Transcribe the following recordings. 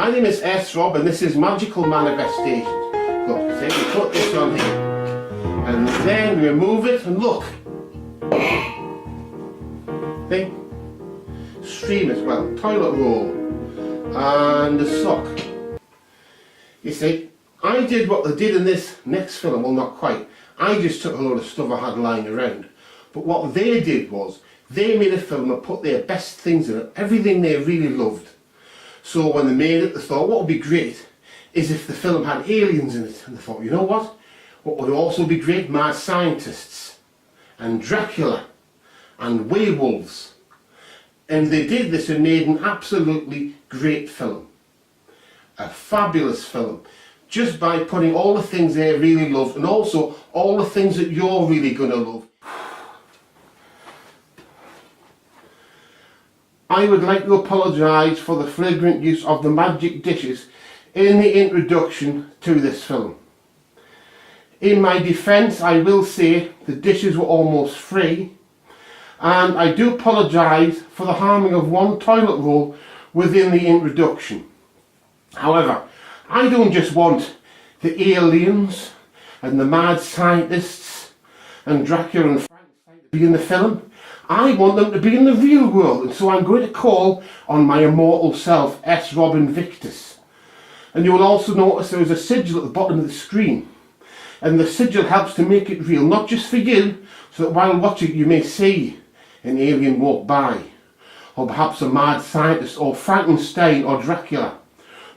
My name is S.rob and this is Magical Manifestations. Look, see, we put this on here. And then we remove it and look. See? Stream as well, toilet roll. And the sock. You see, I did what they did in this next film, well not quite. I just took a load of stuff I had lying around. But what they did was, they made a film and put their best things in it, everything they really loved. So when they made it, they thought what would be great is if the film had aliens in it. And they thought, you know what? What would also be great? Mad scientists. And Dracula. And werewolves. And they did this and made an absolutely great film. A fabulous film. Just by putting all the things they really loved and also all the things that you're really going to love. I would like to apologise for the flagrant use of the magic dishes in the introduction to this film. In my defence, I will say the dishes were almost free, and I do apologise for the harming of one toilet roll within the introduction. However, I don't just want the aliens and the mad scientists and Dracula and Frankenstein to be in the film. I want them to be in the real world, and so I'm going to call on my immortal self, s.rob Invictus. And you will also notice there is a sigil at the bottom of the screen. And the sigil helps to make it real, not just for you, so that while watching you may see an alien walk by, or perhaps a mad scientist, or Frankenstein, or Dracula,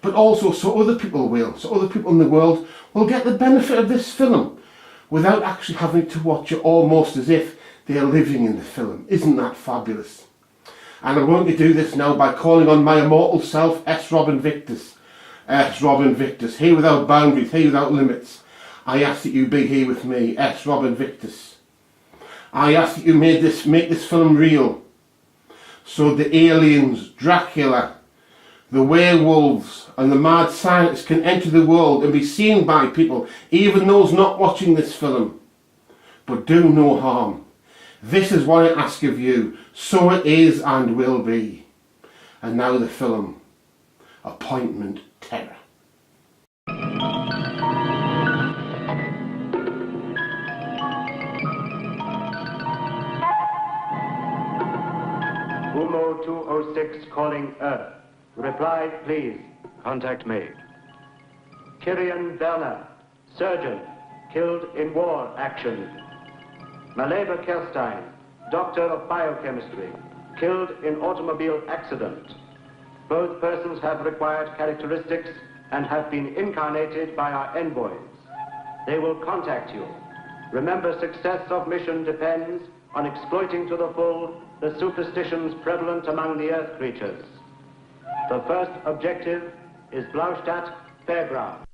but also so other people will, so other people in the world will get the benefit of this film without actually having to watch it almost as if they are living in the film. Isn't that fabulous? And I'm going to do this now by calling on my immortal self, s.rob Invictus. S.rob Invictus, here without boundaries, here without limits. I ask that you be here with me, s.rob Invictus. I ask that you make this film real. So the aliens, Dracula, the werewolves and the mad scientists can enter the world and be seen by people, even those not watching this film. But do no harm. This is what I ask of you, so it is and will be. And now the film, Appointment Terror. Umo 206 calling Earth. Reply, please. Contact made. Kirian Werner, surgeon, killed in war action. Maleva Kerstein, doctor of biochemistry, killed in automobile accident. Both persons have required characteristics and have been incarnated by our envoys. They will contact you. Remember, success of mission depends on exploiting to the full the superstitions prevalent among the Earth creatures. The first objective is Blaustadt Fairground.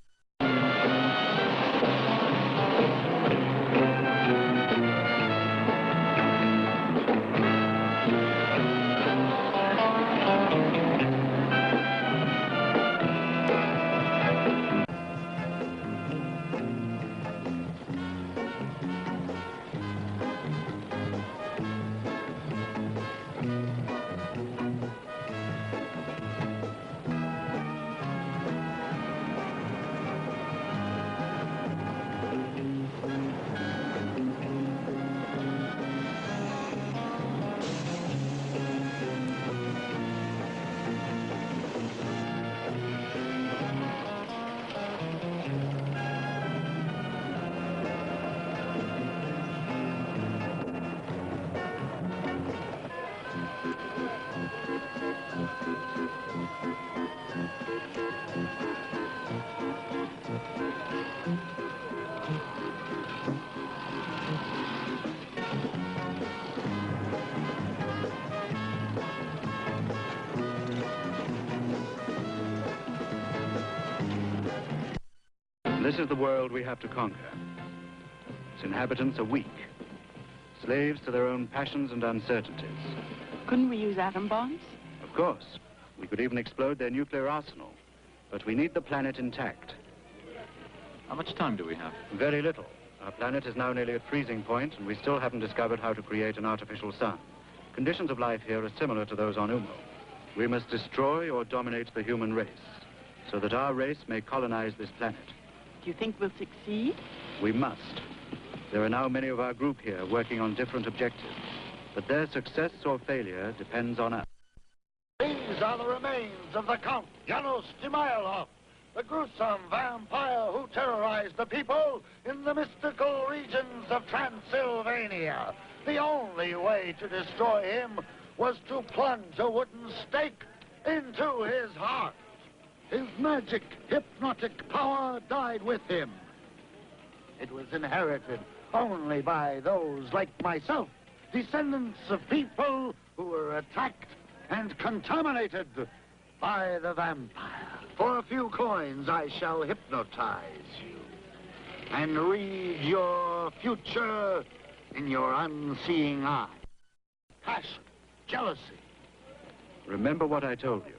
This is the world we have to conquer. Its inhabitants are weak, slaves to their own passions and uncertainties. Couldn't we use atom bombs? Of course. We could even explode their nuclear arsenal. But we need the planet intact. How much time do we have? Very little. Our planet is now nearly at freezing point, and we still haven't discovered how to create an artificial sun. Conditions of life here are similar to those on Umo. We must destroy or dominate the human race. so that our race may colonize this planet. Do you think we'll succeed? We must. There are now many of our group here working on different objectives, but their success or failure depends on us. These are the remains of the Count Janos Timailov, the gruesome vampire who terrorized the people in the mystical regions of Transylvania. The only way to destroy him was to plunge a wooden stake into his heart. His magic, hypnotic power died with him. It was inherited only by those like myself, descendants of people who were attacked and contaminated by the vampire. For a few coins, I shall hypnotize you and read your future in your unseeing eye. Passion, jealousy. Remember what I told you.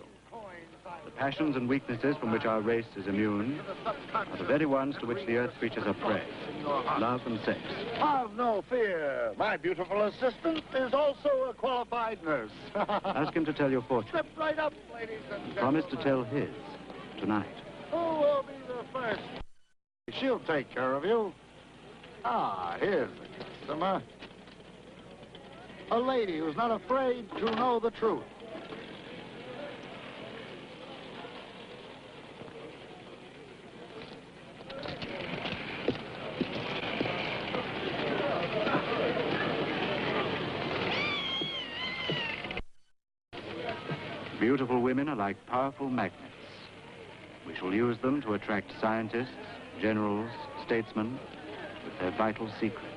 The passions and weaknesses from which our race is immune are the very ones to which the Earth creatures are prey. Love and sex. Have no fear. My beautiful assistant is also a qualified nurse. Ask him to tell your fortune. Step right up, ladies and gentlemen. Promise to tell his tonight. Who will be the first? She'll take care of you. Ah, here's the customer. A lady who's not afraid to know the truth. Beautiful women are like powerful magnets. We shall use them to attract scientists, generals, statesmen, with their vital secrets.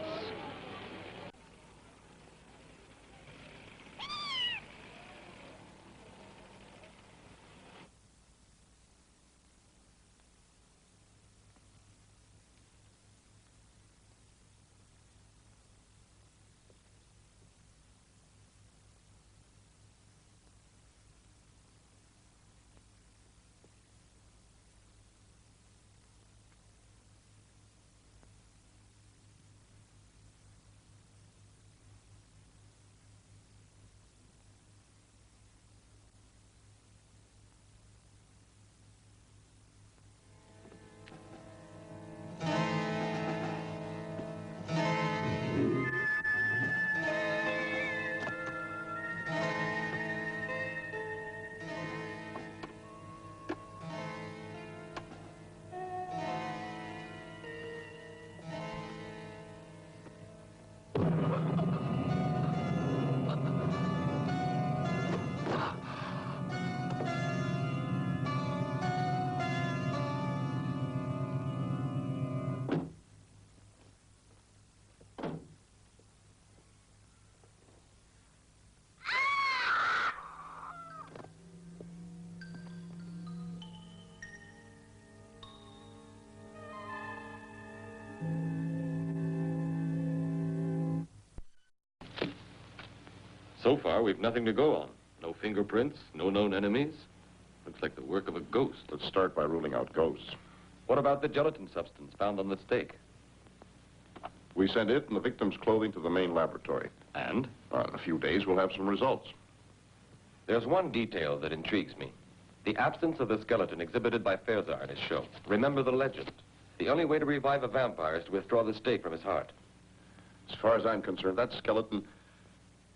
So far, we've nothing to go on. No fingerprints, no known enemies. Looks like the work of a ghost. Let's start by ruling out ghosts. What about the gelatin substance found on the stake? We sent it and the victim's clothing to the main laboratory. And? In a few days, we'll have some results. There's one detail that intrigues me. The absence of the skeleton exhibited by Fairzar in his show. Remember the legend. The only way to revive a vampire is to withdraw the stake from his heart. As far as I'm concerned, that skeleton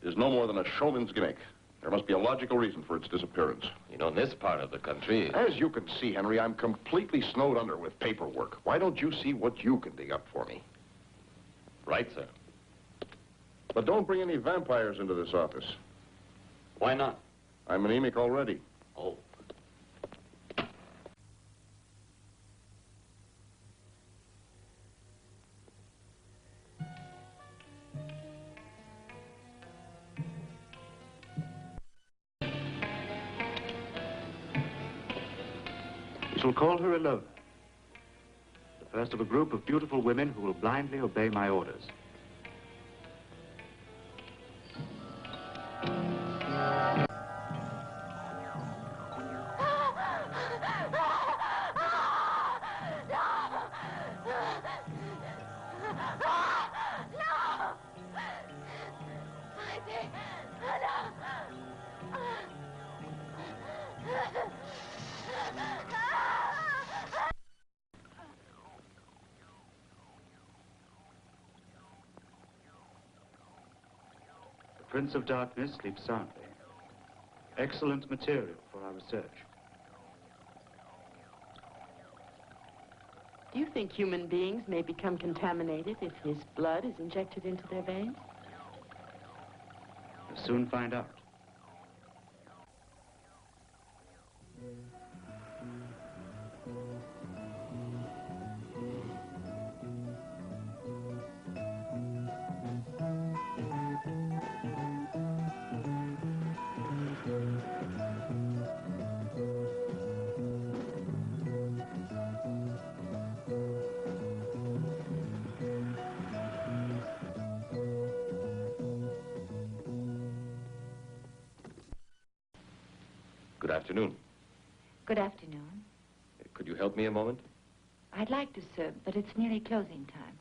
is no more than a showman's gimmick. There must be a logical reason for its disappearance. You know, in this part of the country... As you can see, Henry, I'm completely snowed under with paperwork. Why don't you see what you can dig up for me? Right, sir. But don't bring any vampires into this office. Why not? I'm anemic already. Oh. We shall call her a lover. The first of a group of beautiful women who will blindly obey my orders. Prince of Darkness sleeps soundly. Excellent material for our research. Do you think human beings may become contaminated if his blood is injected into their veins? We'll soon find out. Good afternoon. Good afternoon. Could you help me a moment? I'd like to, sir, but it's nearly closing time.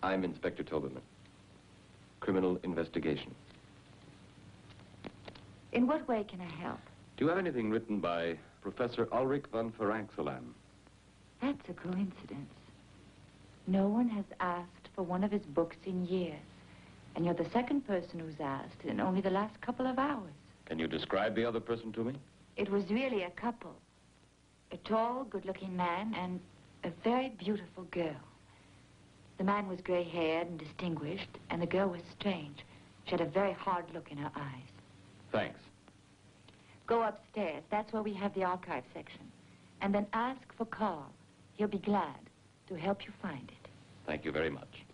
I'm Inspector Toberman. Criminal investigation. In what way can I help? Do you have anything written by Professor Ulrich von Ferenczelen? That's a coincidence. No one has asked for one of his books in years. And you're the second person who's asked in only the last couple of hours. Can you describe the other person to me? It was really a couple. A tall, good-looking man and a very beautiful girl. The man was gray-haired and distinguished, and the girl was strange. She had a very hard look in her eyes. Thanks. Go upstairs. That's where we have the archive section. And then ask for Carl. He'll be glad to help you find it. Thank you very much.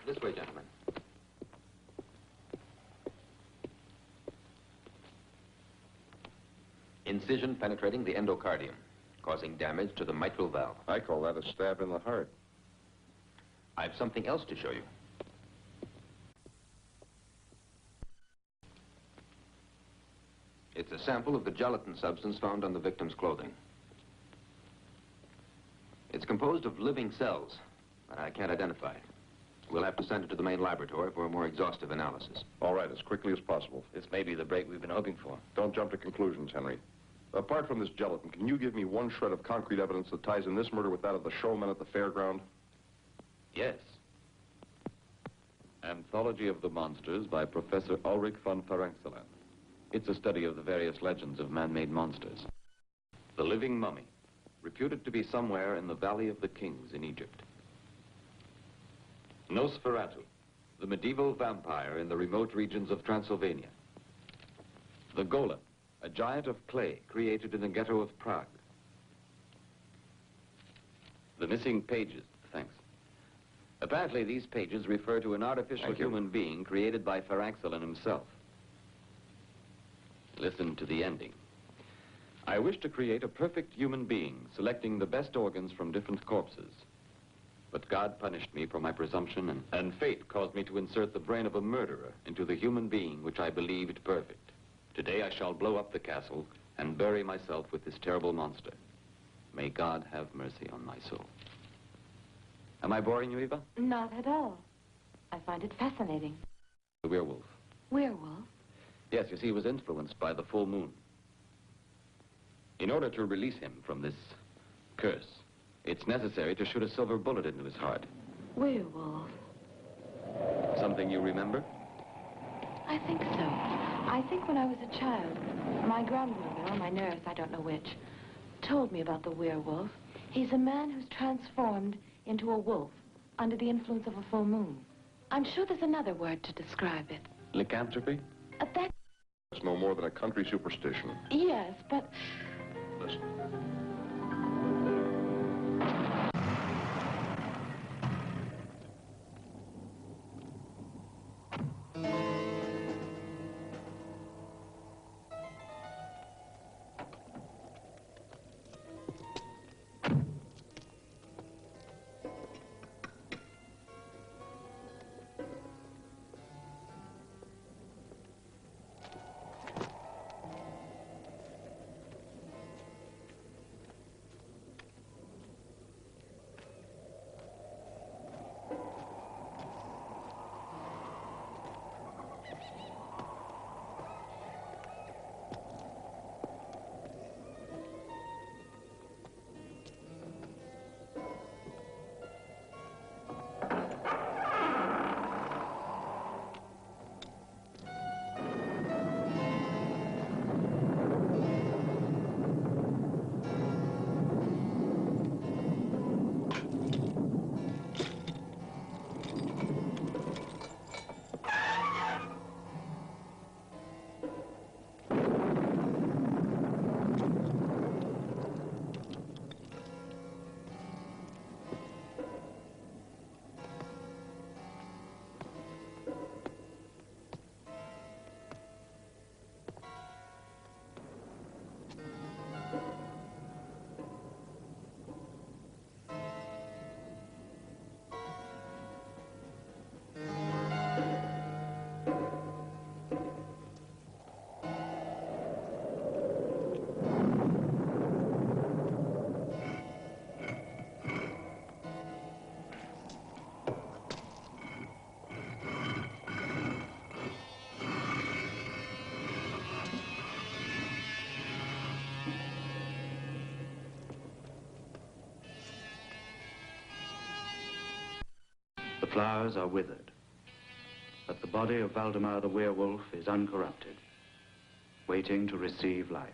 This way, gentlemen. Incision penetrating the endocardium, causing damage to the mitral valve. I call that a stab in the heart. I've something else to show you. It's a sample of the gelatin substance found on the victim's clothing. It's composed of living cells, but I can't identify it. We'll have to send it to the main laboratory for a more exhaustive analysis. All right, as quickly as possible. This may be the break we've been hoping for. Don't jump to conclusions, Henry. Apart from this gelatin, can you give me one shred of concrete evidence that ties in this murder with that of the showman at the fairground? Yes. Anthology of the Monsters by Professor Ulrich von Ferenczelen. It's a study of the various legends of man-made monsters. The living mummy, reputed to be somewhere in the Valley of the Kings in Egypt. Nosferatu, the medieval vampire in the remote regions of Transylvania. The Golem, a giant of clay created in the ghetto of Prague. The missing pages, thanks. Apparently these pages refer to an artificial human being created by Ferenczelen himself. Listen to the ending. I wish to create a perfect human being, selecting the best organs from different corpses. But God punished me for my presumption, and fate caused me to insert the brain of a murderer into the human being which I believed perfect. Today I shall blow up the castle and bury myself with this terrible monster. May God have mercy on my soul. Am I boring you, Eva? Not at all. I find it fascinating. The werewolf. Werewolf? Yes, you see, he was influenced by the full moon. In order to release him from this curse, it's necessary to shoot a silver bullet into his heart. Werewolf. Something you remember? I think so. I think when I was a child, my grandmother, or my nurse, I don't know which, told me about the werewolf. He's a man who's transformed into a wolf under the influence of a full moon. I'm sure there's another word to describe it. Lycanthropy? That... It's no more than a country superstition. Yes, but... Listen. flowers are withered, but the body of Valdemar the werewolf is uncorrupted, waiting to receive life.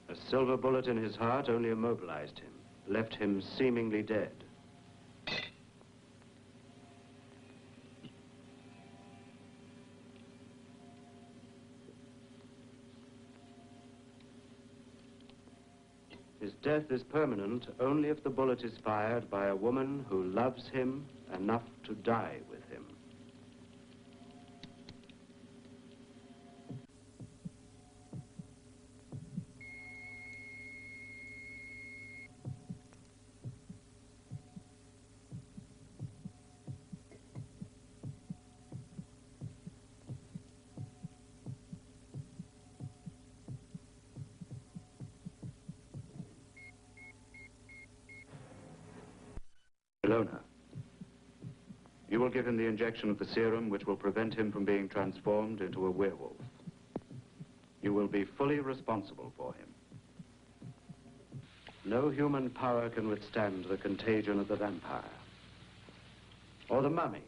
A silver bullet in his heart only immobilized him, left him seemingly dead. His death is permanent only if the bullet is fired by a woman who loves him enough to die with him. Ilona, you will give him the injection of the serum which will prevent him from being transformed into a werewolf. You will be fully responsible for him. No human power can withstand the contagion of the vampire. Or the mummy,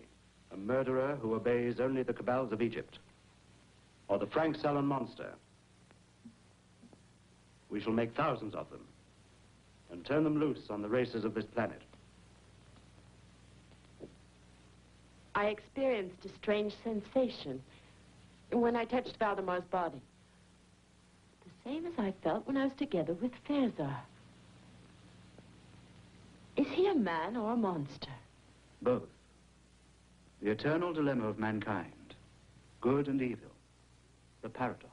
a murderer who obeys only the cabals of Egypt. Or the Frank Salon monster. We shall make thousands of them and turn them loose on the races of this planet. I experienced a strange sensation when I touched Valdemar's body. The same as I felt when I was together with Fezar. Is he a man or a monster? Both. The eternal dilemma of mankind. Good and evil. The paradox.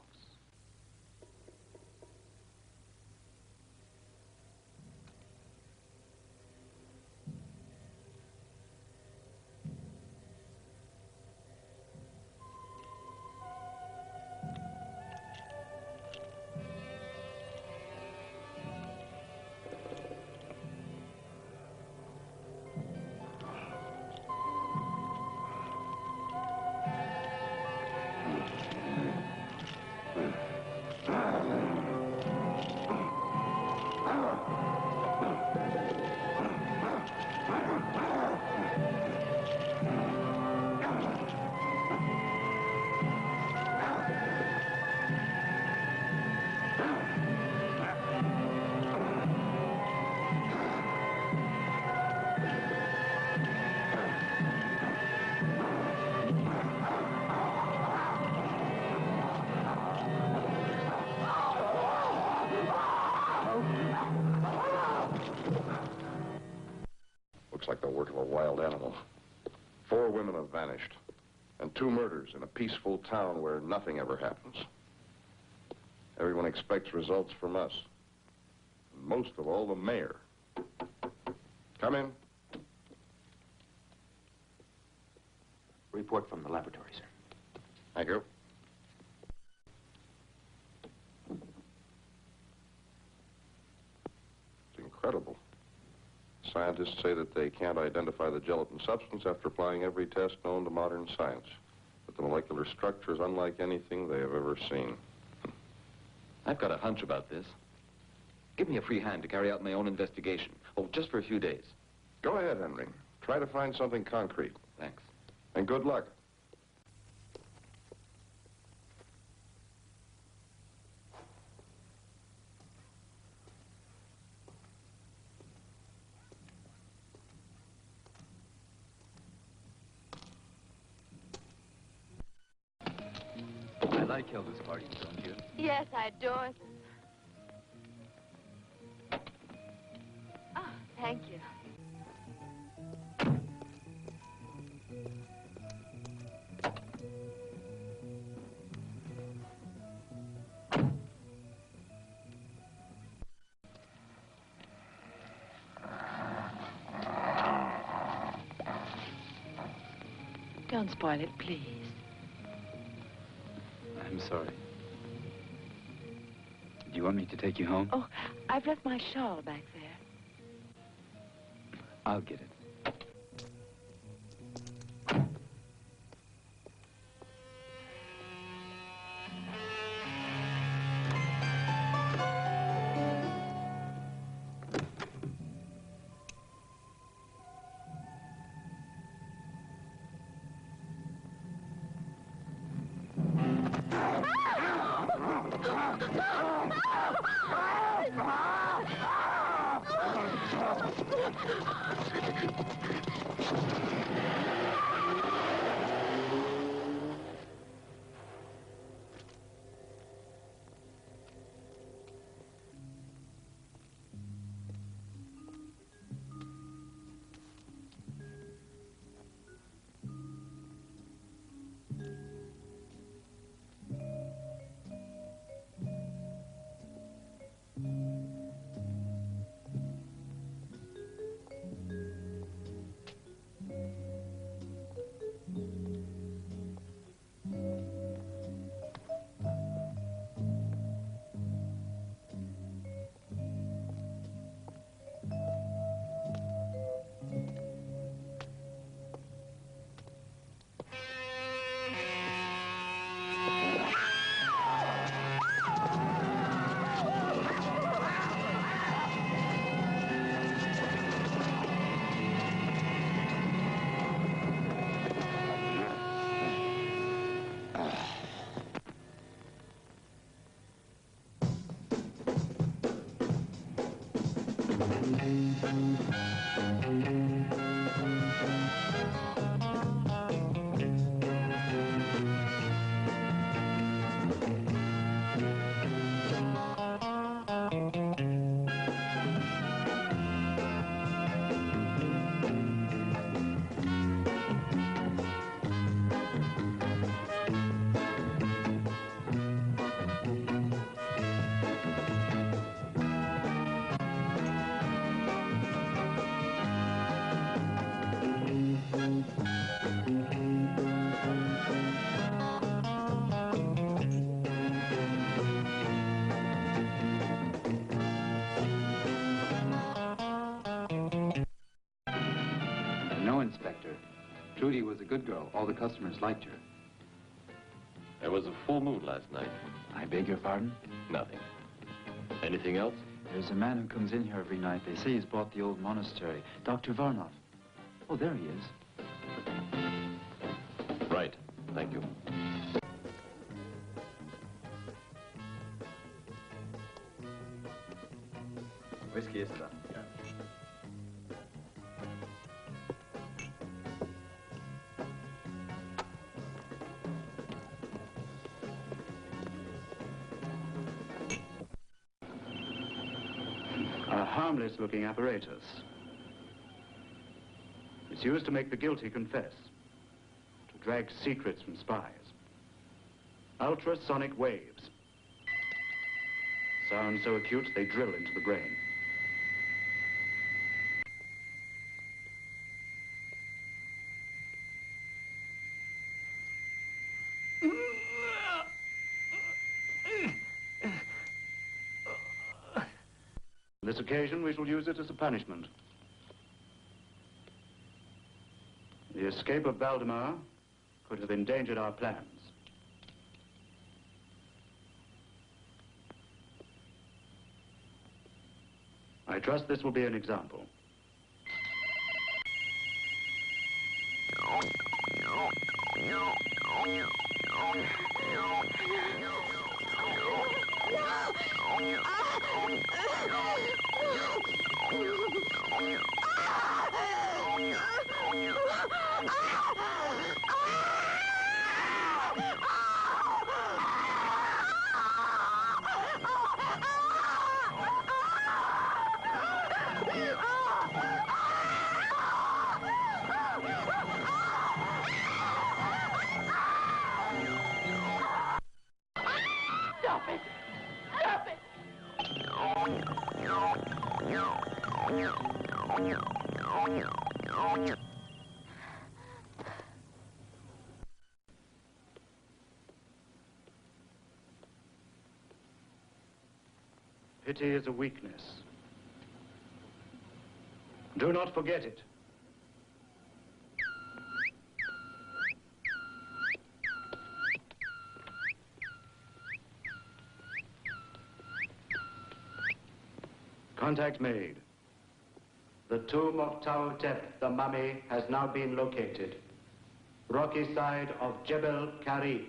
Looks like the work of a wild animal. 4 women have vanished, and 2 murders in a peaceful town where nothing ever happens. Everyone expects results from us. And most of all, the mayor. Come in. Report from the laboratory, sir. Thank you. It's incredible. Scientists say that they can't identify the gelatin substance after applying every test known to modern science. But the molecular structure is unlike anything they have ever seen. I've got a hunch about this. Give me a free hand to carry out my own investigation. Oh, just for a few days. Go ahead, Henry. Try to find something concrete. Thanks. And good luck. like Elvis parties, don't you? Yes, I adore them. Oh, thank you. Don't spoil it, please. I'm sorry. Do you want me to take you home? Oh, I've left my shawl back there. I'll get it. No, Inspector. Trudy was a good girl. All the customers liked her. There was a full moon last night. I beg your pardon? Nothing. Anything else? There's a man who comes in here every night. They say he's bought the old monastery. Dr. Varnov. Oh, there he is. Right. Thank you. Whiskey is that? A harmless-looking apparatus. It's used to make the guilty confess, to drag secrets from spies. Ultrasonic waves. Sound so acute they drill into the brain. On this occasion, we shall use it as a punishment. The escape of Valdemar could have endangered our plans. I trust this will be an example. Pity is a weakness. Do not forget it. Contact made. The tomb of Tau-Tep, the mummy, has now been located. Rocky side of Jebel Karib.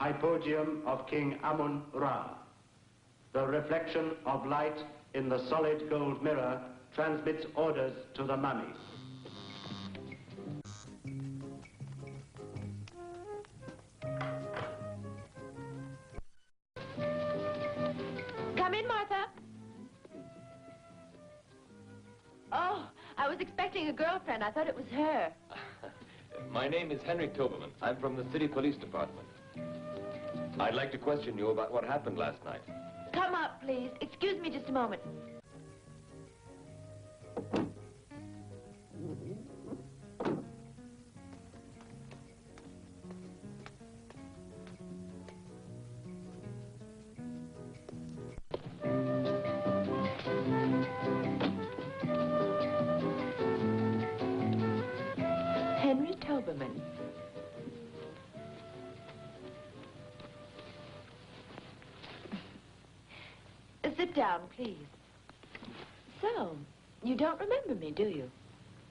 Hypogeum of King Amun-Ra. The reflection of light in the solid gold mirror transmits orders to the mummy. Come in, Martha. Oh, I was expecting a girlfriend. I thought it was her. My name is Henry Toberman. I'm from the city police department. I'd like to question you about what happened last night. Come up, please. Excuse me just a moment. Henry Toberman. Sit down, please. So, you don't remember me, do you?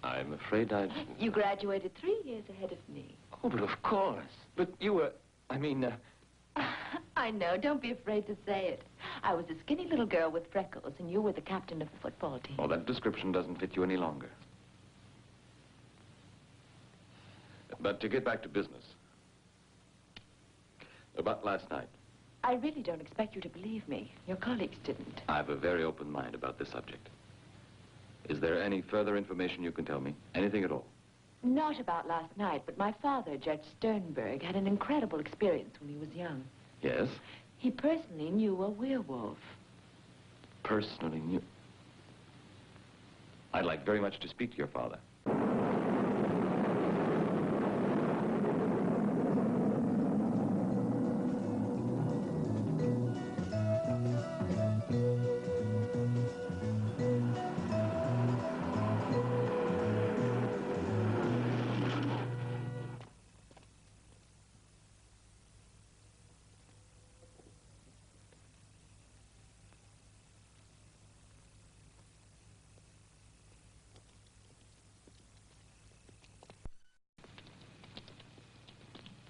I'm afraid I... You graduated 3 years ahead of me. Oh, but of course. But you were... I know. Don't be afraid to say it. I was a skinny little girl with freckles, and you were the captain of the football team. Oh, that description doesn't fit you any longer. But to get back to business. About last night. I really don't expect you to believe me. Your colleagues didn't. I have a very open mind about this subject. Is there any further information you can tell me? Anything at all? Not about last night, but my father, Judge Sternberg, had an incredible experience when he was young. Yes? He personally knew a werewolf. Personally knew... I'd like very much to speak to your father.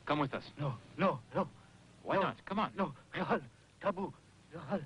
Come with us. No, no, no. Why not? Come on. No, Rahal, Tabu, Rahal.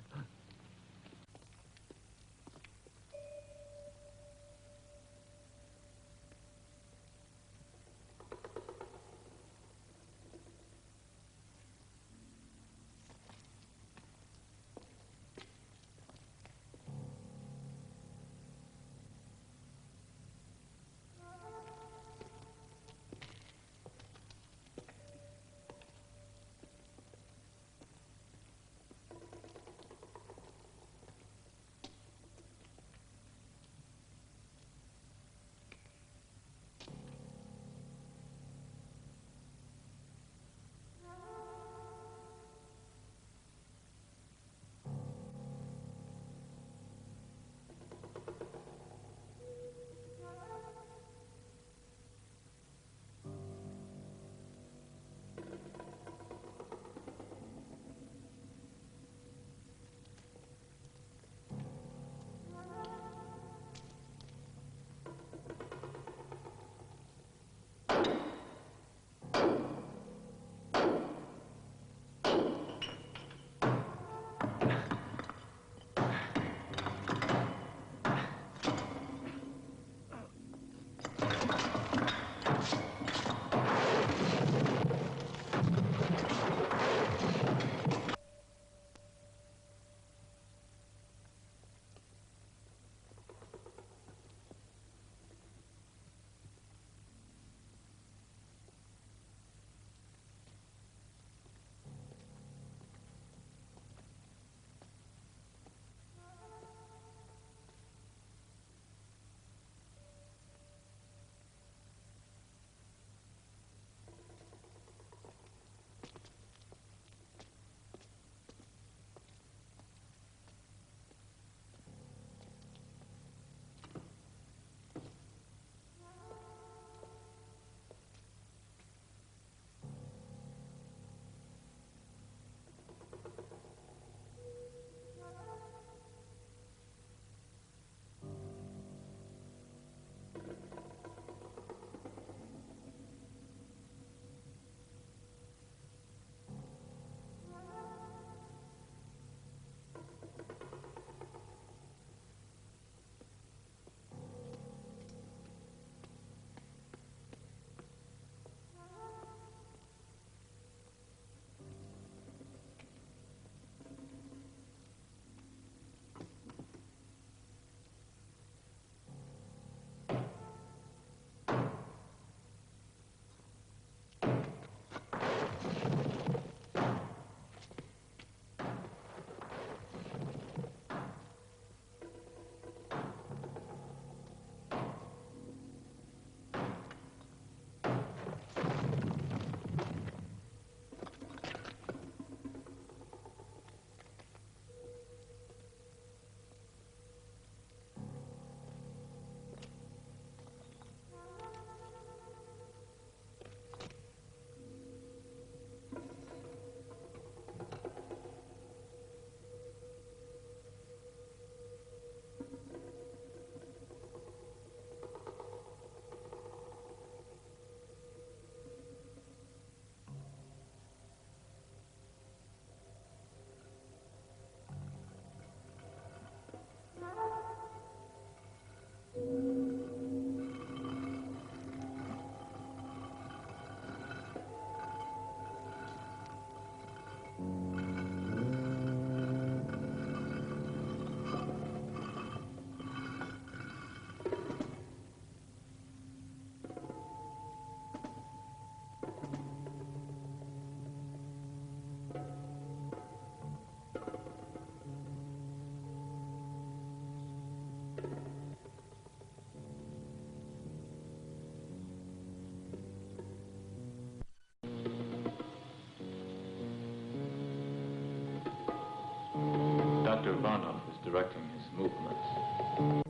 directing his movements.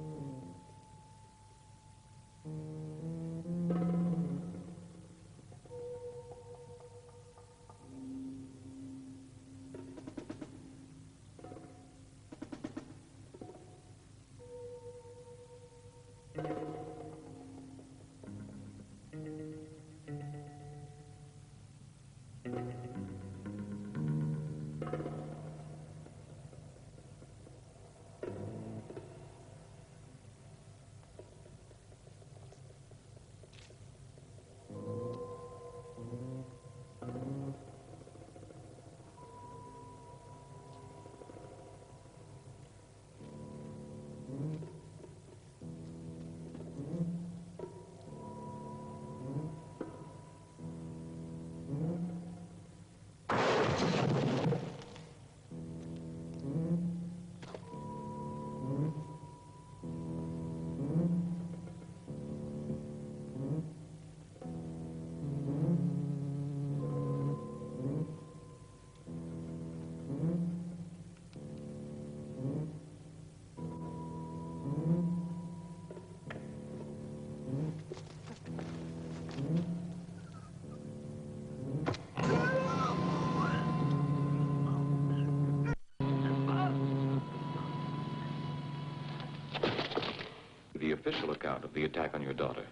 The official account of the attack on your daughter.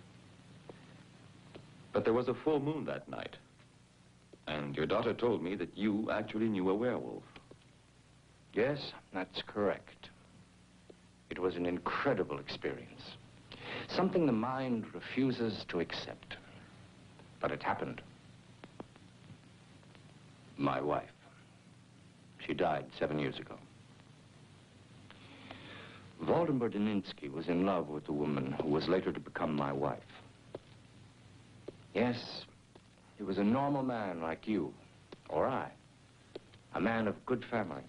But there was a full moon that night. And your daughter told me that you actually knew a werewolf. Yes, that's correct. It was an incredible experience. Something the mind refuses to accept. But it happened. My wife. She died 7 years ago. Waldemar Daninsky was in love with the woman who was later to become my wife. Yes, he was a normal man like you, or I. A man of good family,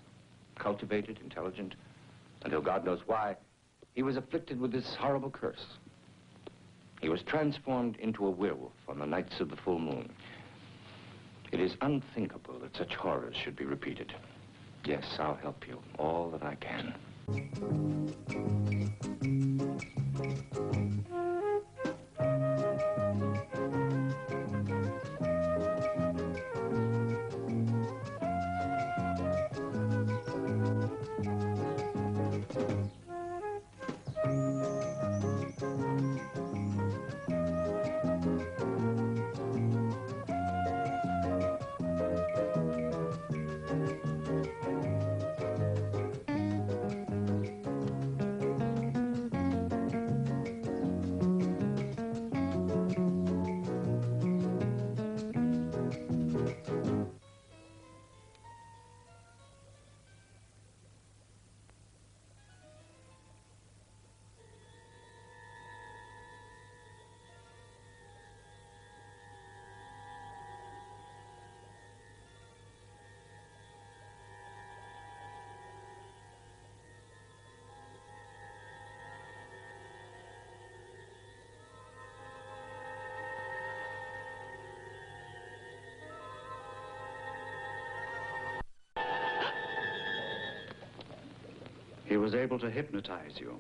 cultivated, intelligent, until God knows why, he was afflicted with this horrible curse. He was transformed into a werewolf on the nights of the full moon. It is unthinkable that such horrors should be repeated. Yes, I'll help you all that I can. He was able to hypnotize you.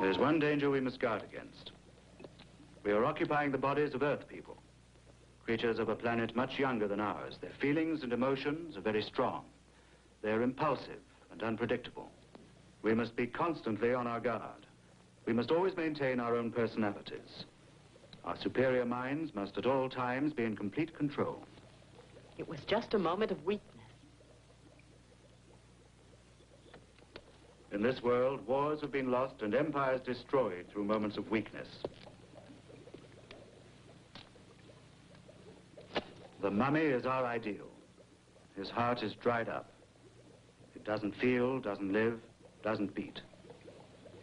There's one danger we must guard against. We are occupying the bodies of Earth people, creatures of a planet much younger than ours. Their feelings and emotions are very strong. They're impulsive and unpredictable. We must be constantly on our guard. We must always maintain our own personalities. Our superior minds must at all times be in complete control. It was just a moment of weakness. In this world, wars have been lost and empires destroyed through moments of weakness. The mummy is our ideal. His heart is dried up. It doesn't feel, doesn't live, doesn't beat.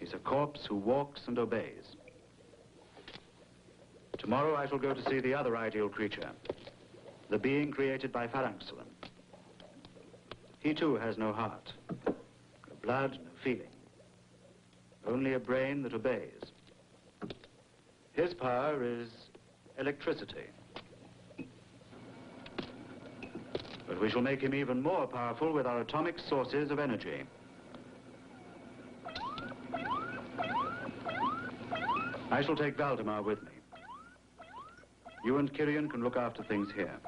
He's a corpse who walks and obeys. Tomorrow I shall go to see the other ideal creature, the being created by Phalanxolon. He too has no heart, no blood, no feeling, only a brain that obeys. His power is electricity. But we shall make him even more powerful with our atomic sources of energy. I shall take Valdemar with me. You and Kyrian can look after things here.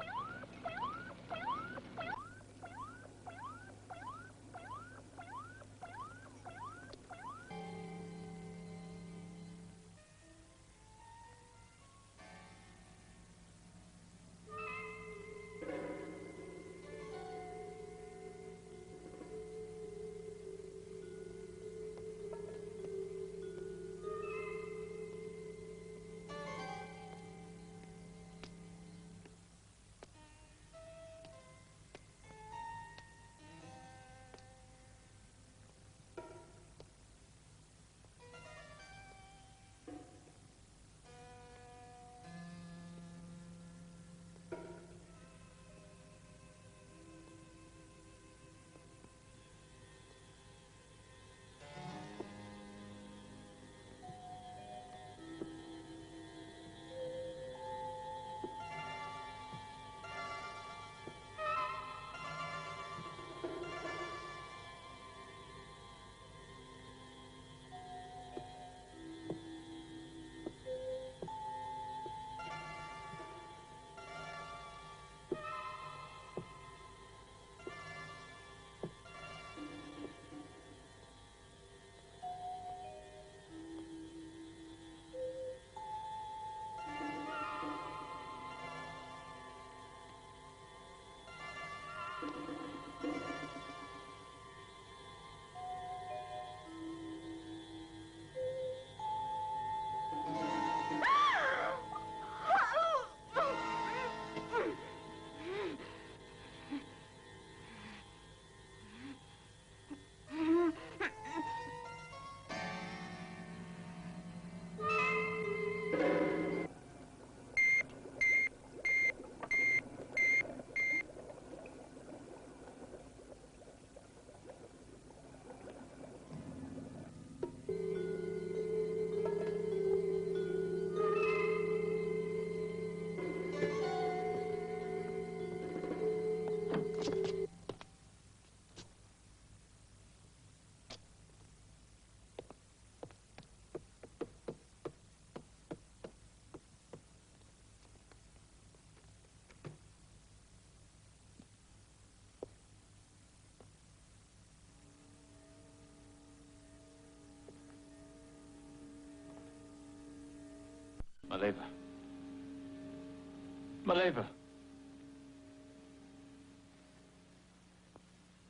Maleva. Maleva.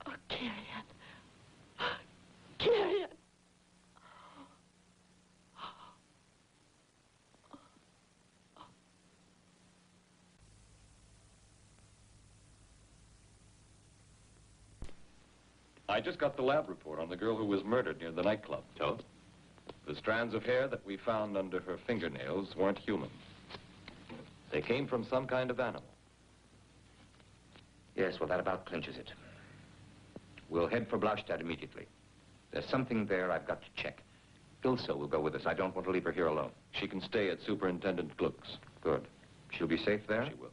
Oh, Kyrian. Kyrian. I just got the lab report on the girl who was murdered near the nightclub. So? The strands of hair that we found under her fingernails weren't human. They came from some kind of animal. Yes, well, that about clinches it. We'll head for Blaustadt immediately. There's something there I've got to check. Ilse will go with us. I don't want to leave her here alone. She can stay at Superintendent Gluck's. Good. She'll be safe there? She will.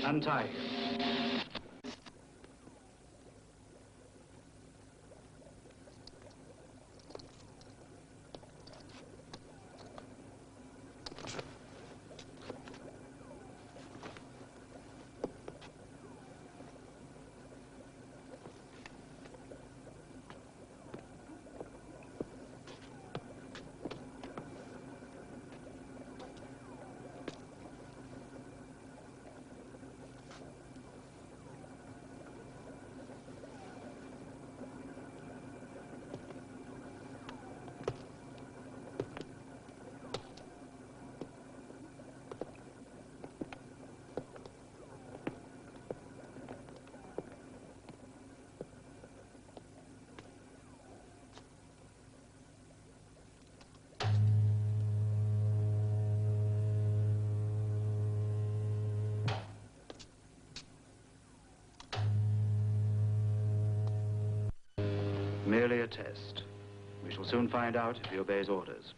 Untie him. merely a test. We shall soon find out if he obeys orders.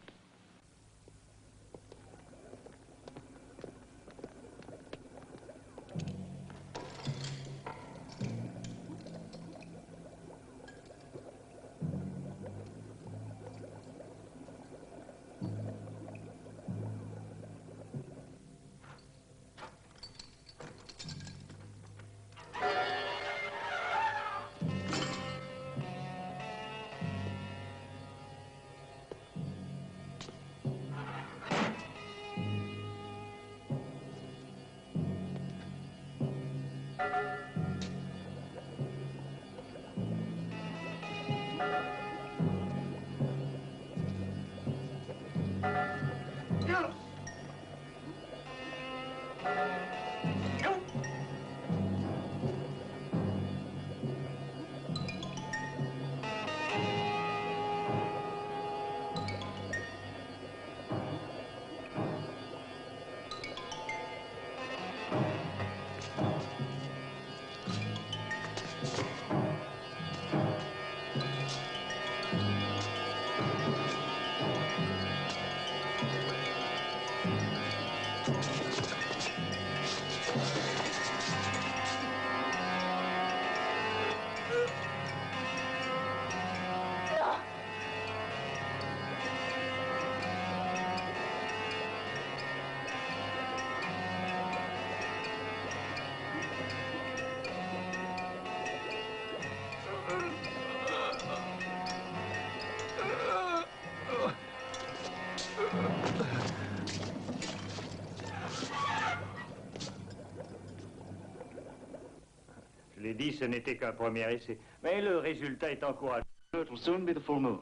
Je l'ai dit, ce n'était qu'un premier essai. Mais le résultat est encourageant. It will soon be the full moon.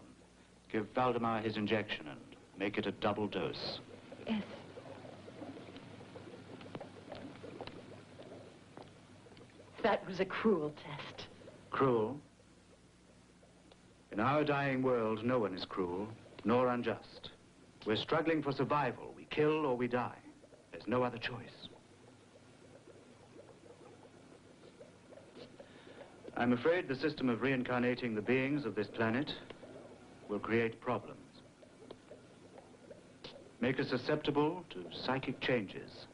Give Valdemar his injection and make it a double dose. Yes. That was a cruel test. Cruel? In our dying world, no one is cruel, nor unjust. We're struggling for survival. We kill or we die. There's no other choice. I'm afraid the system of reincarnating the beings of this planet will create problems. Make us susceptible to psychic changes.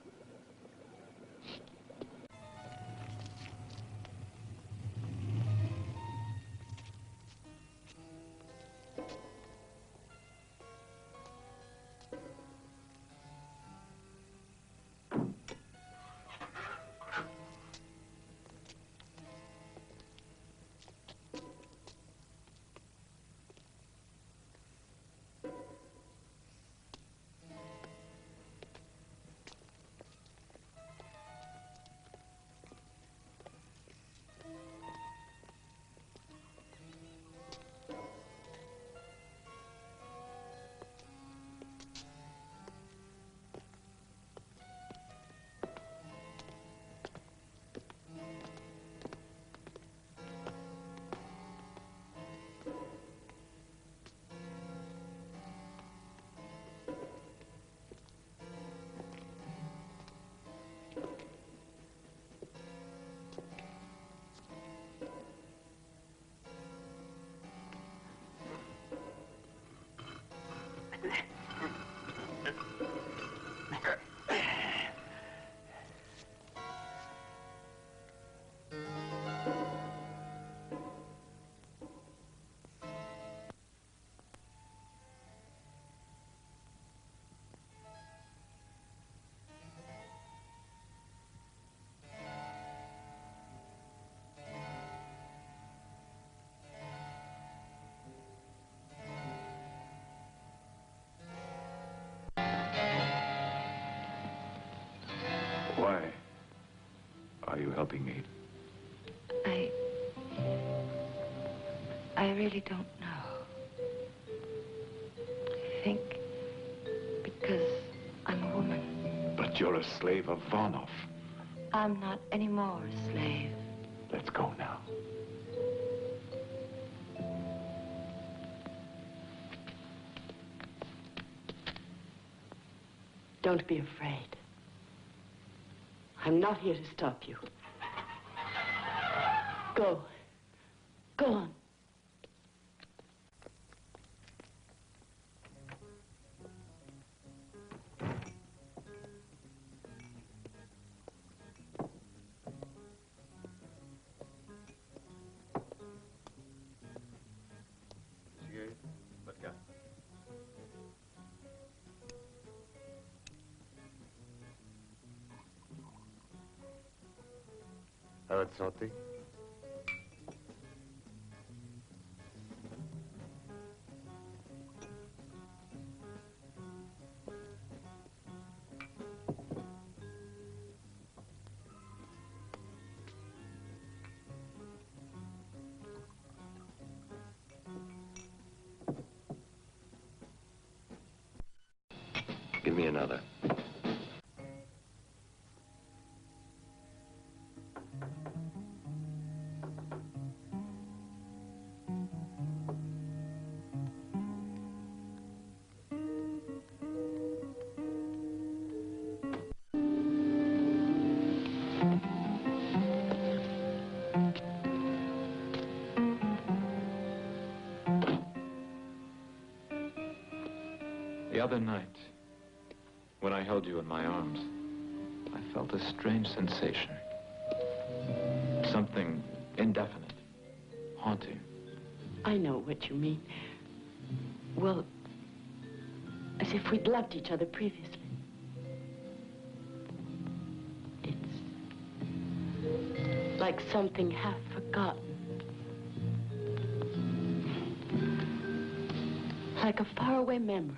Why are you helping me? I really don't know. I think because I'm a woman. But you're a slave of Varnov. I'm not anymore a slave. Let's go now. Don't be afraid. I'm not here to stop you. Go. Go on. À votre santé. Give me another. The other night, when I held you in my arms, I felt a strange sensation. Something indefinite, haunting. I know what you mean. Well, as if we'd loved each other previously. It's like something half forgotten. Like a faraway memory.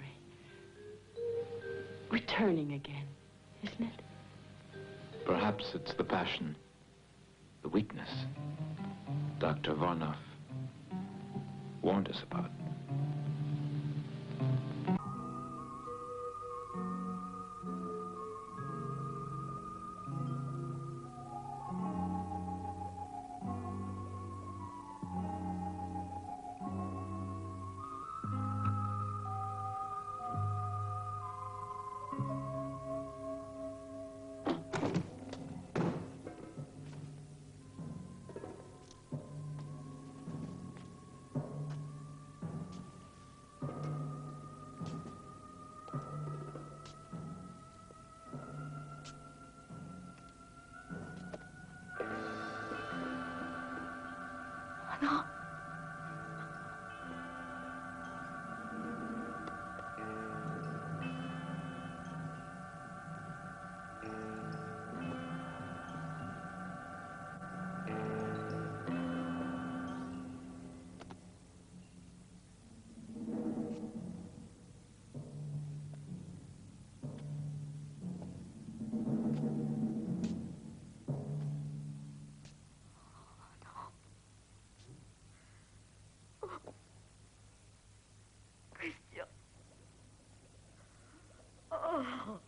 Returning again, isn't it? Perhaps it's the passion, the weakness Dr. Varnoff warned us about. No. Christian. Oh.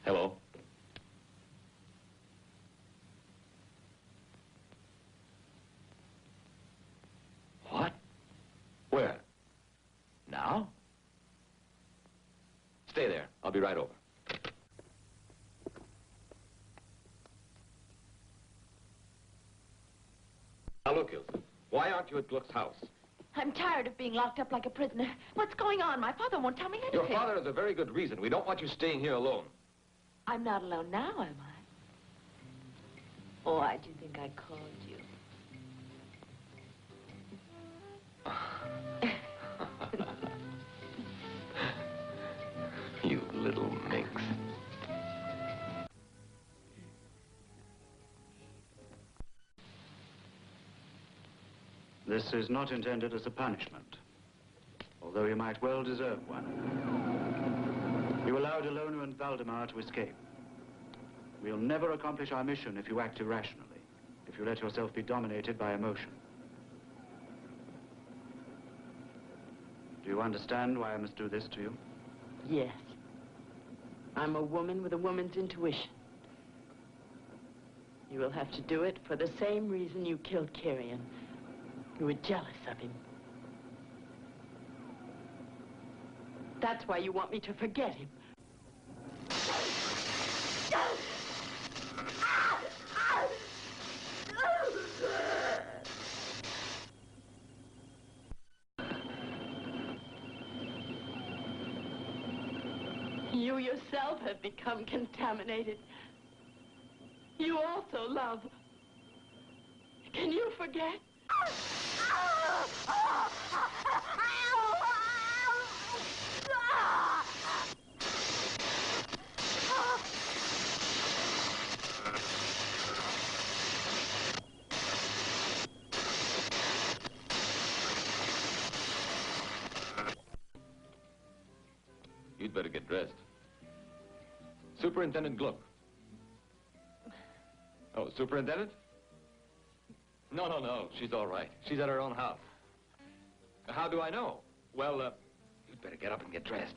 Hello? What? Where? Now? Stay there. I'll be right over. Now look, Ilse, why aren't you at Gluck's house? I'm tired of being locked up like a prisoner. What's going on? My father won't tell me anything. Your father has a very good reason. We don't want you staying here alone. I'm not alone now, am I? Oh, why do you think I called you? You little minx. This is not intended as a punishment, although you might well deserve one. You allowed Ilona and Valdemar to escape. We'll never accomplish our mission if you act irrationally, if you let yourself be dominated by emotion. Do you understand why I must do this to you? Yes. I'm a woman with a woman's intuition. You will have to do it for the same reason you killed Kirian. You were jealous of him. That's why you want me to forget him. You yourself have become contaminated. You also love. Can you forget? You'd better get dressed. Superintendent Gluck. Oh, Superintendent? No. She's all right. She's at her own house. How do I know? Well, you'd better get up and get dressed.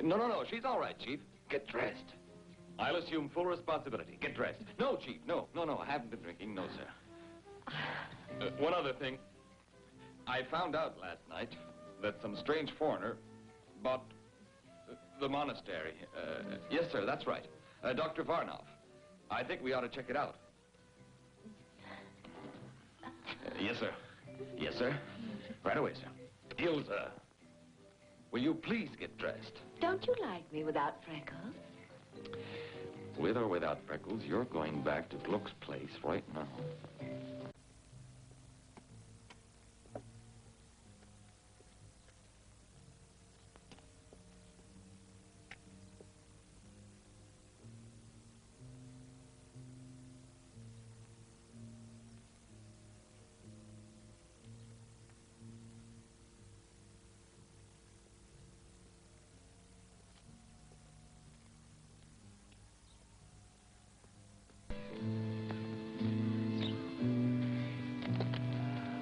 No. She's all right, Chief. Get dressed. I'll assume full responsibility. Get dressed. No, Chief. No. I haven't been drinking. No, sir. One other thing. I found out last night that some strange foreigner bought the monastery. Yes, sir, that's right. Dr. Varnov. I think we ought to check it out. Yes, sir. Yes, sir. Right away, sir. Ilsa, will you please get dressed? Don't you like me without freckles? With or without freckles, you're going back to Gluck's place right now.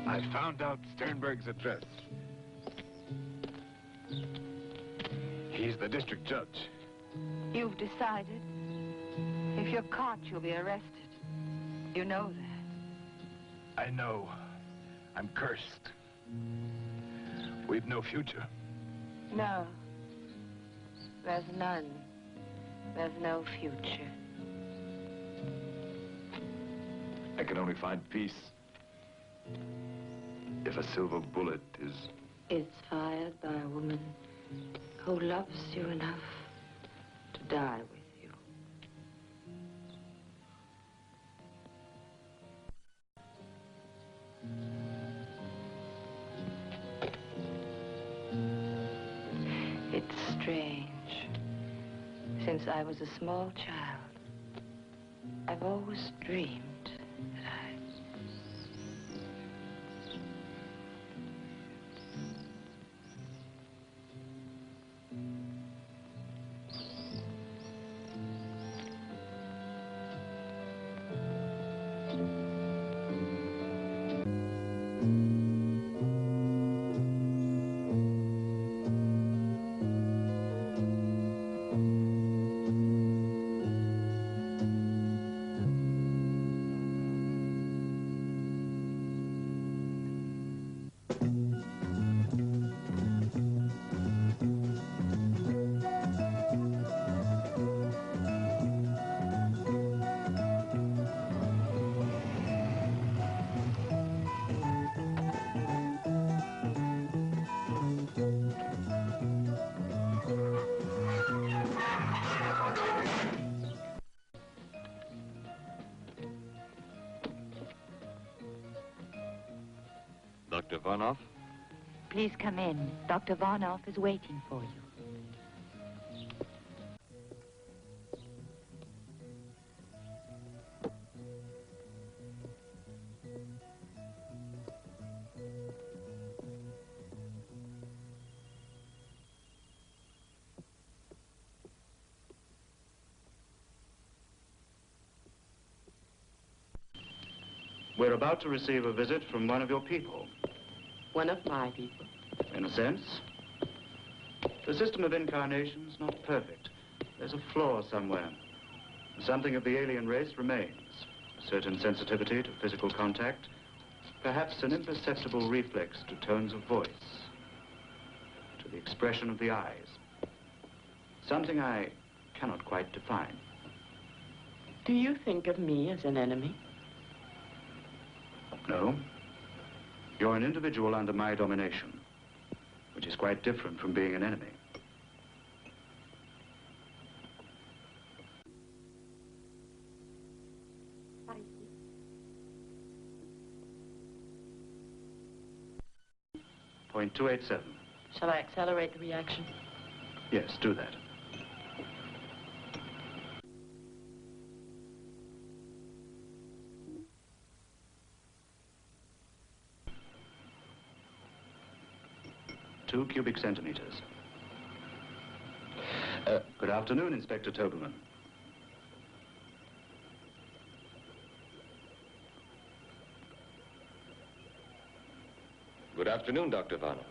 I found out Sternberg's address. He's the district judge. You've decided? If you're caught, you'll be arrested. You know that. I know. I'm cursed. We've no future. No. There's none. There's no future. I can only find peace if a silver bullet is... It's fired by a woman who loves you enough to die with you. It's strange. Since I was a small child, I've always dreamed that Dr. Varnov? Please come in. Dr. Varnov is waiting for you. We're about to receive a visit from one of your people. One of my people. In a sense. The system of incarnation is not perfect. There's a flaw somewhere. Something of the alien race remains. A certain sensitivity to physical contact. Perhaps an imperceptible reflex to tones of voice. To the expression of the eyes. Something I cannot quite define. Do you think of me as an enemy? No. You're an individual under my domination, which is quite different from being an enemy. Point 287. Shall I accelerate the reaction? Yes, do that. Two cubic centimeters. Good afternoon, Inspector Toberman. Good afternoon, Dr. Varnoff.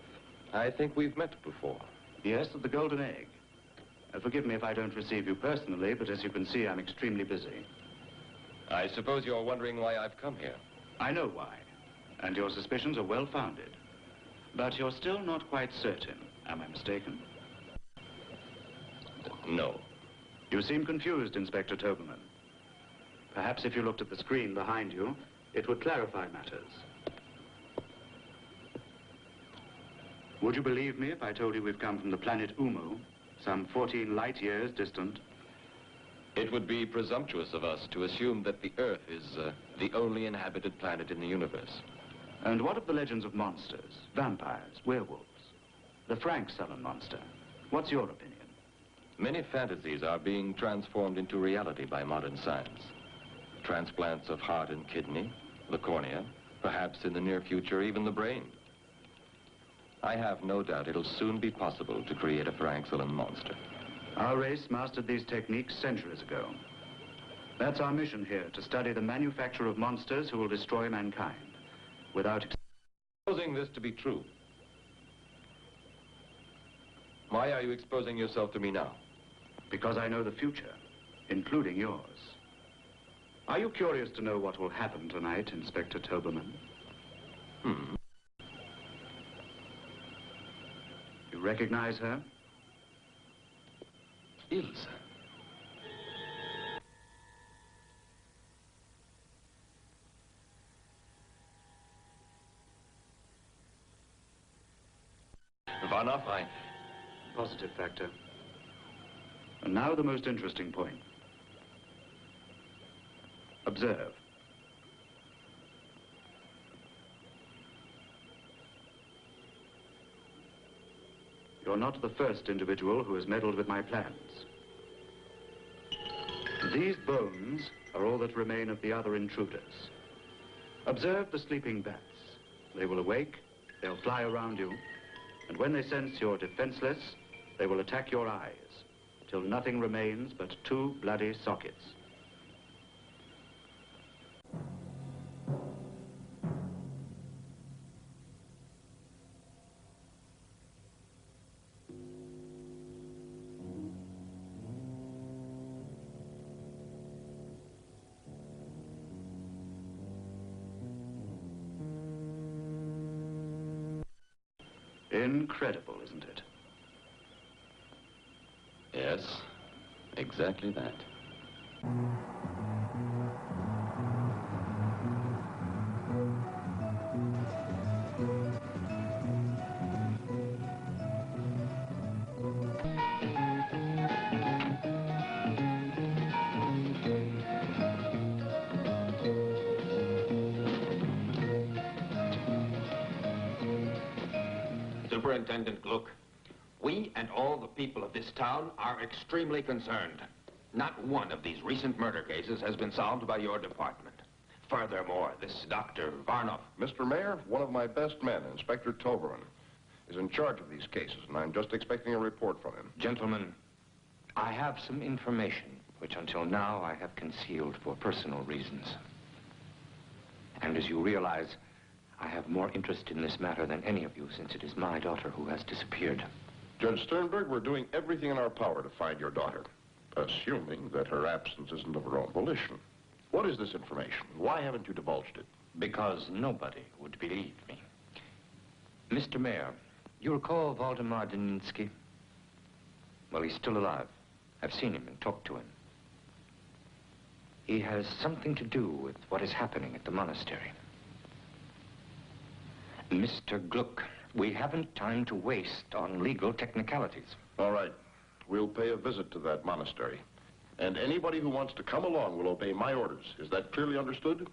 I think we've met before. Yes, at the Golden Egg. Forgive me if I don't receive you personally, but as you can see, I'm extremely busy. I suppose you're wondering why I've come here. I know why, and your suspicions are well-founded. But you're still not quite certain. Am I mistaken? No. You seem confused, Inspector Toberman. Perhaps if you looked at the screen behind you, it would clarify matters. Would you believe me if I told you we've come from the planet Umu, some 14 light years distant? It would be presumptuous of us to assume that the Earth is the only inhabited planet in the universe. And what of the legends of monsters, vampires, werewolves? The Frank Sullen monster. What's your opinion? Many fantasies are being transformed into reality by modern science. Transplants of heart and kidney, the cornea, perhaps in the near future even the brain. I have no doubt it'll soon be possible to create a Frank Sullen monster. Our race mastered these techniques centuries ago. That's our mission here, to study the manufacture of monsters who will destroy mankind. Without Supposing this to be true, why are you exposing yourself to me now? Because I know the future, including yours. Are you curious to know what will happen tonight, Inspector Toberman? You recognize her? Ilse. Varnoff, Positive factor. And now the most interesting point. Observe. You're not the first individual who has meddled with my plans. These bones are all that remain of the other intruders. Observe the sleeping bats. They will awake, they'll fly around you, and when they sense you're defenseless, they will attack your eyes, till nothing remains but two bloody sockets. Incredible, isn't it? Yes, exactly that. Superintendent Gluck, we and all the people of this town are extremely concerned. Not one of these recent murder cases has been solved by your department. Furthermore, this Dr. Varnoff... Mr. Mayor, one of my best men, Inspector Toberman, is in charge of these cases, and I'm just expecting a report from him. Gentlemen, I have some information which until now I have concealed for personal reasons. And as you realize, I have more interest in this matter than any of you, since it is my daughter who has disappeared. Judge Sternberg, we're doing everything in our power to find your daughter. Assuming that her absence isn't of her own volition. What is this information? Why haven't you divulged it? Because nobody would believe me. Mr. Mayor, you recall Waldemar Daninsky? Well, he's still alive. I've seen him and talked to him. He has something to do with what is happening at the monastery. Mr. Gluck, we haven't time to waste on legal technicalities. All right. We'll pay a visit to that monastery. And anybody who wants to come along will obey my orders. Is that clearly understood?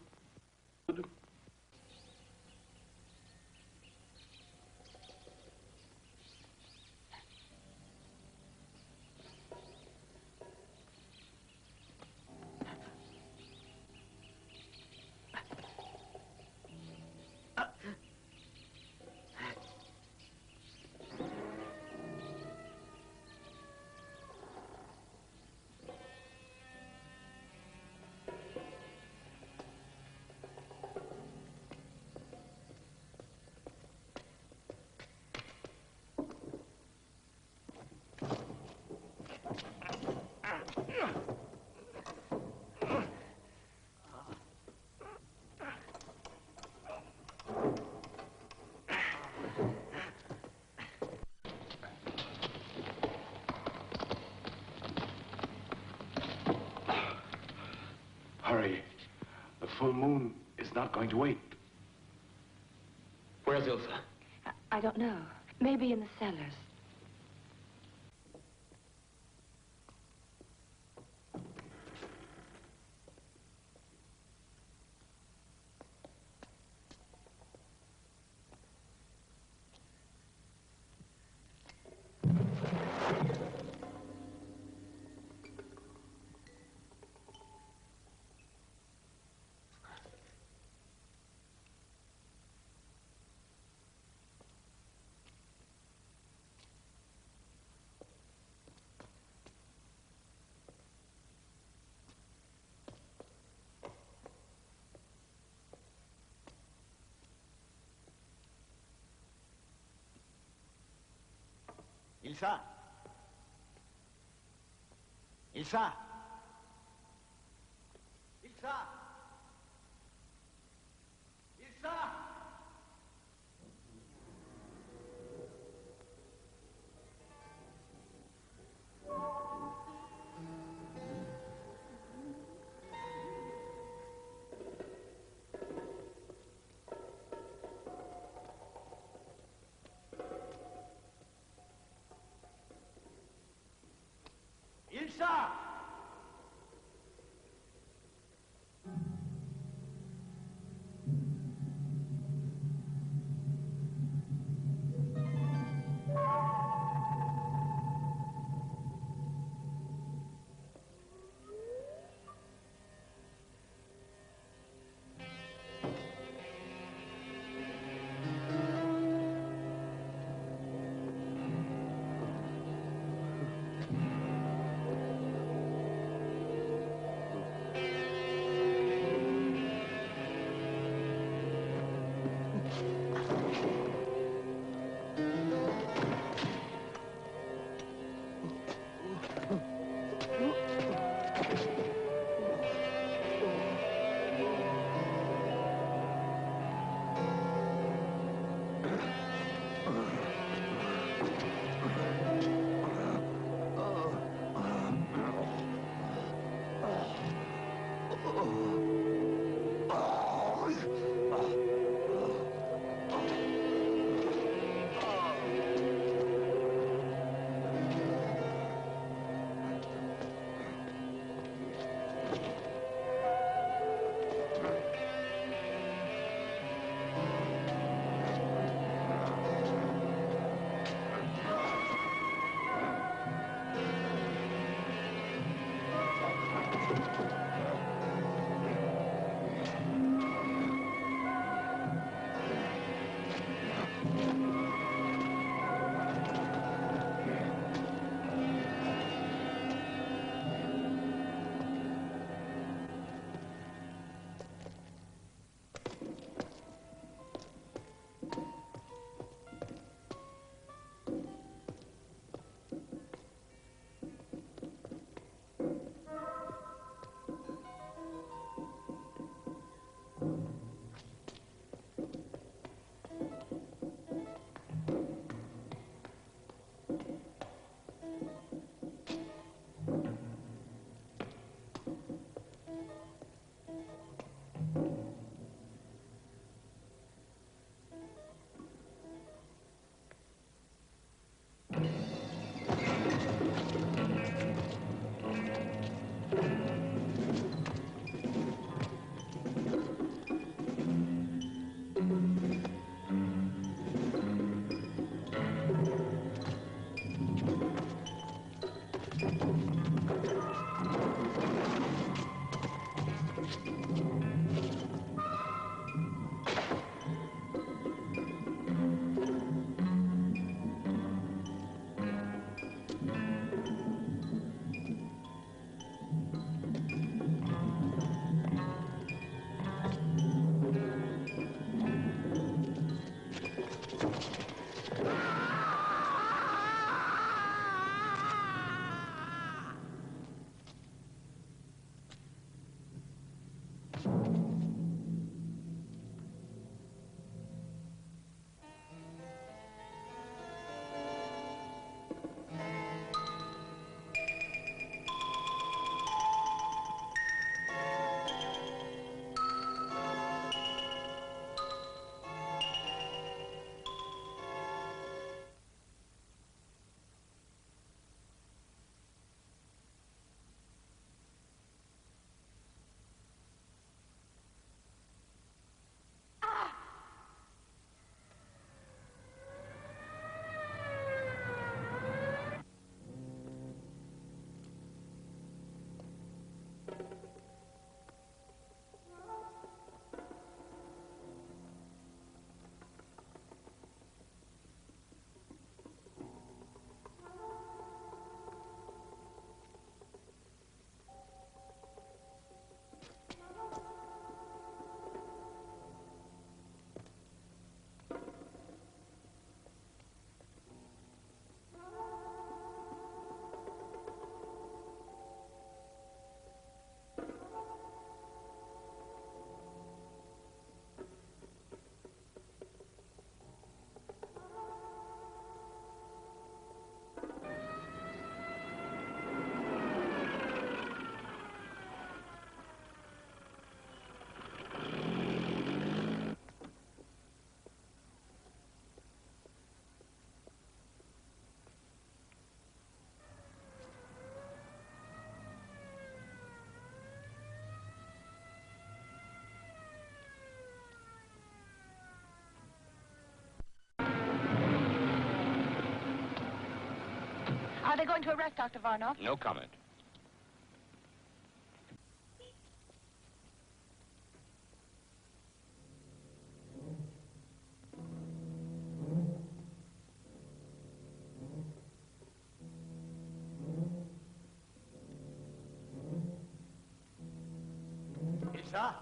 Hurry. The full moon is not going to wait. Where's Ilsa? I don't know. Maybe in the cellars. Ilsa! Ilsa! Ilsa! Ilsa! Ilsa! they going to arrest Dr. Varnoff? No comment. Ça?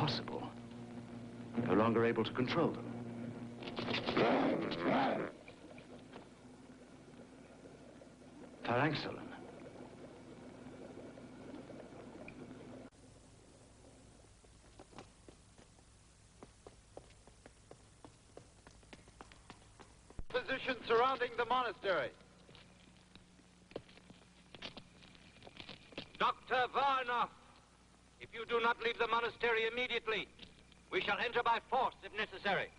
Impossible. No longer able to control them. Phalanxolin. Position surrounding the monastery. Dr. Varnoff, if you do not leave the monastery immediately, we shall enter by force if necessary.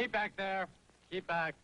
Keep back there. Keep back.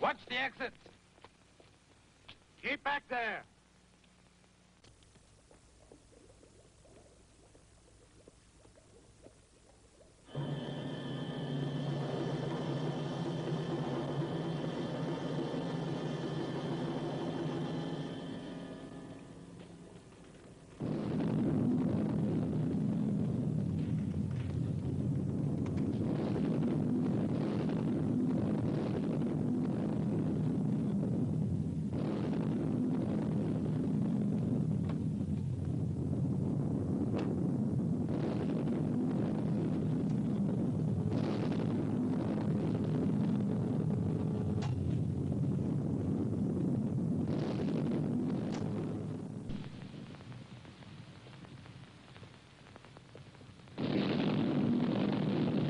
Watch the exits. Keep back there.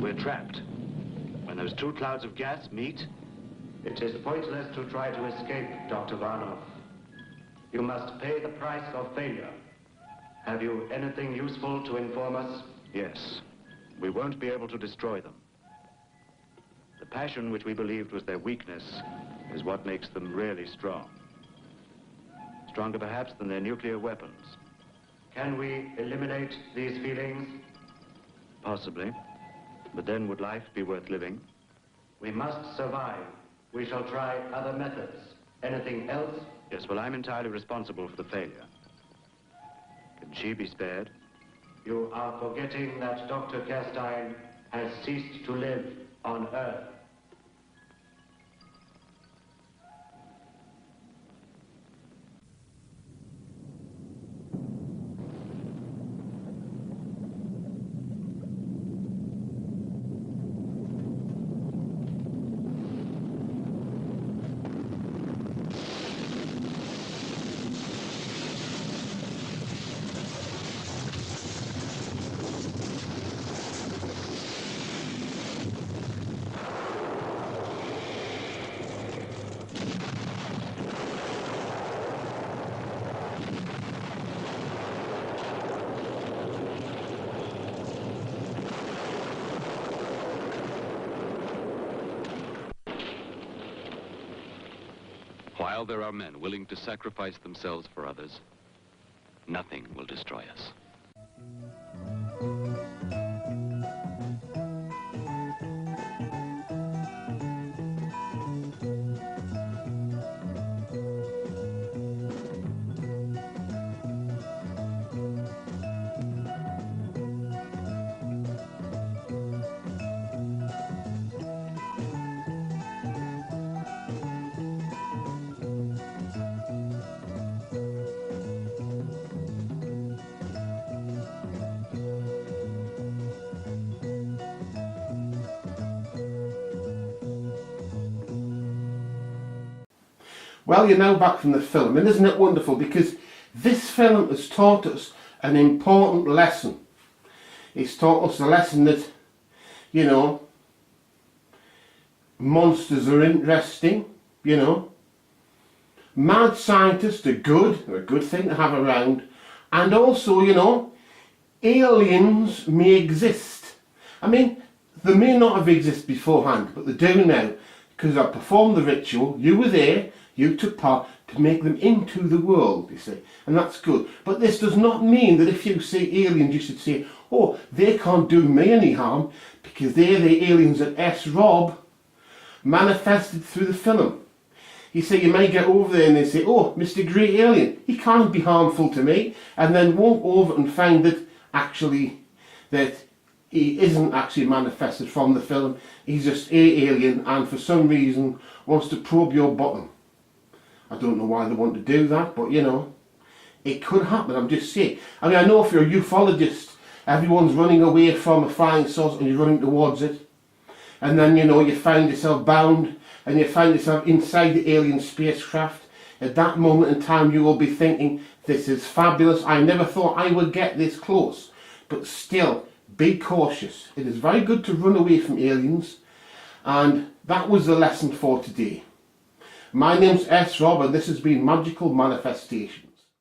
We're trapped. When those two clouds of gas meet, It is pointless to try to escape, Dr. Varnov. You must pay the price of failure. Have you anything useful to inform us? yes, we won't be able to destroy them. The passion which we believed was their weakness is what makes them really strong. Stronger perhaps than their nuclear weapons. Can we eliminate these feelings? Possibly. But then would life be worth living? We must survive. We shall try other methods. Anything else? Yes, well, I'm entirely responsible for the failure. Can she be spared? You are forgetting that Dr. Kerstein has ceased to live on Earth. While there are men willing to sacrifice themselves for others, nothing will destroy us. Well, you're now back from the film, and isn't it wonderful? Because this film has taught us an important lesson. It's taught us the lesson that, you know, monsters are interesting, you know. Mad scientists are good, they're a good thing to have around. And also, you know, aliens may exist. I mean, they may not have existed beforehand, but they do now. Because I performed the ritual, you were there, you took part to make them into the world, you see. And that's good. But this does not mean that if you see aliens, you should say, oh, they can't do me any harm, because they're the aliens that s.rob manifested through the film. You see, you may get over there and they say, oh, Mr. Great Alien, he can't be harmful to me, and then walk over and find that actually, that he isn't actually manifested from the film, he's just an alien and for some reason wants to probe your bottom. I don't know why they want to do that, but you know, it could happen, I'm just saying. I mean, I know if you're a ufologist, everyone's running away from a flying saucer and you're running towards it. And then, you know, you find yourself bound and you find yourself inside the alien spacecraft. At that moment in time, you will be thinking, this is fabulous. I never thought I would get this close. But still, be cautious. It is very good to run away from aliens. And that was the lesson for today. My name's s.rob and this has been Magical Manifestation.